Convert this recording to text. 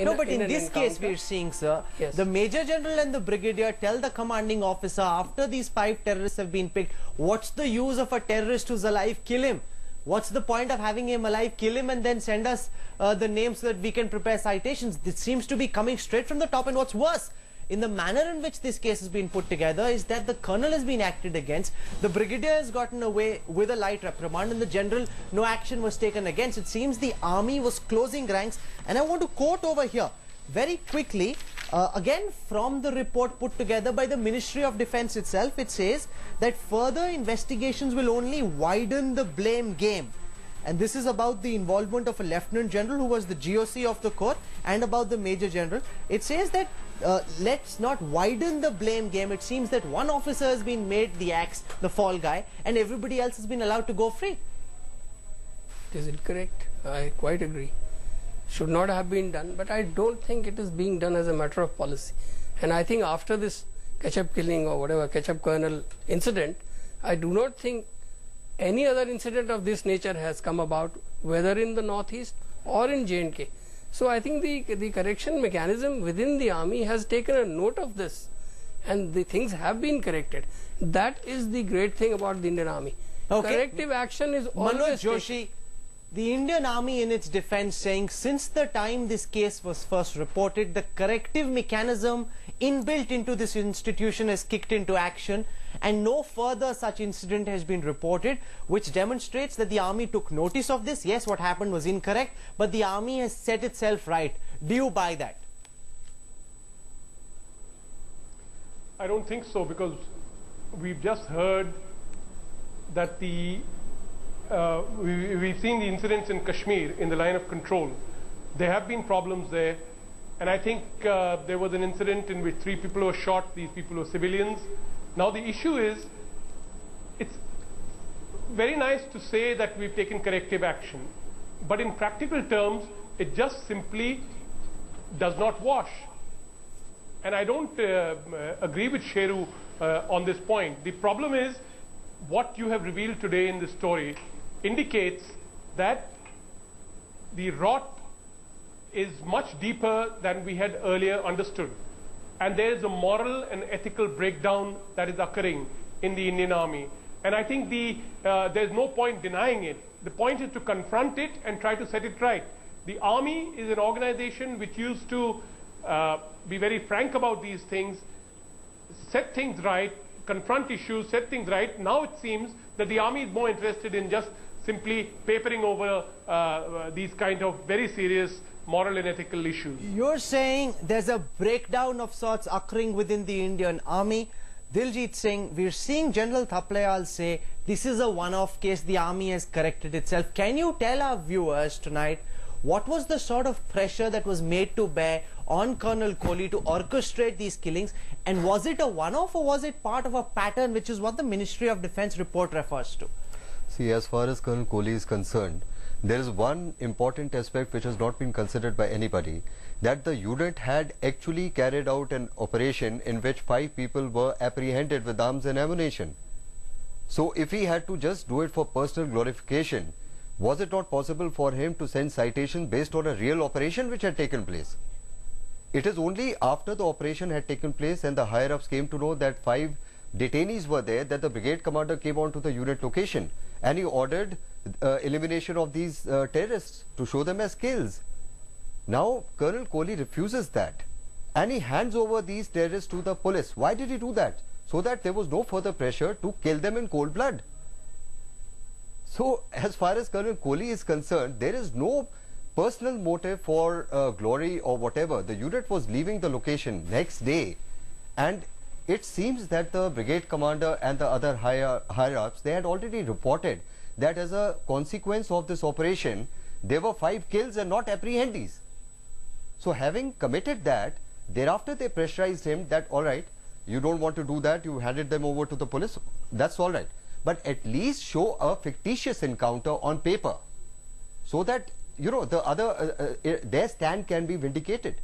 No, but in this case we're seeing, sir, yes, the Major General and the Brigadier tell the commanding officer after these 5 terrorists have been picked, what's the use of a terrorist who's alive? Kill him. What's the point of having him alive? Kill him and then send us the names so that we can prepare citations. This seems to be coming straight from the top, and what's worse, in the manner in which this case has been put together is that the colonel has been acted against, the brigadier has gotten away with a light reprimand, and the general, no action was taken against. It seems the army was closing ranks, and I want to quote over here very quickly, again from the report put together by the Ministry of Defence itself. It says that further investigations will only widen the blame game. And this is about the involvement of a Lieutenant General who was the GOC of the court, and about the Major General. It says that let's not widen the blame game. It seems that one officer has been made the axe, the fall guy, and everybody else has been allowed to go free. Is it correct? I quite agree. Should not have been done, but I don't think it is being done as a matter of policy. And I think after this ketchup killing or whatever, ketchup colonel incident, I do not think any other incident of this nature has come about, whether in the northeast or in J&K. So I think the correction mechanism within the army has taken a note of this, and the things have been corrected. That is the great thing about the Indian army. Okay. Corrective action is always Manoj Joshi, the Indian army in its defense saying since the time this case was first reported, the corrective mechanism inbuilt into this institution has kicked into action, and no further such incident has been reported, which demonstrates that the army took notice of this. Yes, what happened was incorrect, but the army has set itself right. Do you buy that? I don't think so, because we've just heard that we've seen the incidents in Kashmir in the line of control. There have been problems there, and I think there was an incident in which 3 people were shot. These people were civilians. Now the issue is, it's very nice to say that we've taken corrective action, but in practical terms it just simply does not wash. And I don't agree with Sheru on this point. The problem is, what you have revealed today in this story indicates that the rot is much deeper than we had earlier understood. And there is a moral and ethical breakdown that is occurring in the Indian army. And I think there's no point denying it. The point is to confront it and try to set it right. The army is an organization which used to be very frank about these things, set things right, confront issues, set things right. Now it seems that the army is more interested in just simply papering over these kind of very serious moral and ethical issues. You're saying there's a breakdown of sorts occurring within the Indian army. Diljit Singh, we're seeing General Thaplayal say this is a one-off case, the army has corrected itself. Can you tell our viewers tonight what was the sort of pressure that was made to bear on Colonel Kohli to orchestrate these killings, and was it a one-off or was it part of a pattern, which is what the Ministry of Defence report refers to? See, as far as Colonel Kohli is concerned, there is one important aspect which has not been considered by anybody, that the unit had actually carried out an operation in which 5 people were apprehended with arms and ammunition. So if he had to just do it for personal glorification, was it not possible for him to send citations based on a real operation which had taken place? It is only after the operation had taken place and the higher-ups came to know that 5 detainees were there that the brigade commander came on to the unit location, and he ordered elimination of these terrorists to show them as kills. Now Colonel Kohli refuses that, and he hands over these terrorists to the police. Why did he do that? So that there was no further pressure to kill them in cold blood. So as far as Colonel Kohli is concerned, there is no personal motive for glory or whatever. The unit was leaving the location next day, and it seems that the brigade commander and the other higher-ups, they had already reported that as a consequence of this operation, there were 5 kills and not apprehendees. So having committed that, thereafter they pressurized him that, all right, you don't want to do that, you handed them over to the police, that's all right. But at least show a fictitious encounter on paper, so that, you know, the other, their stand can be vindicated.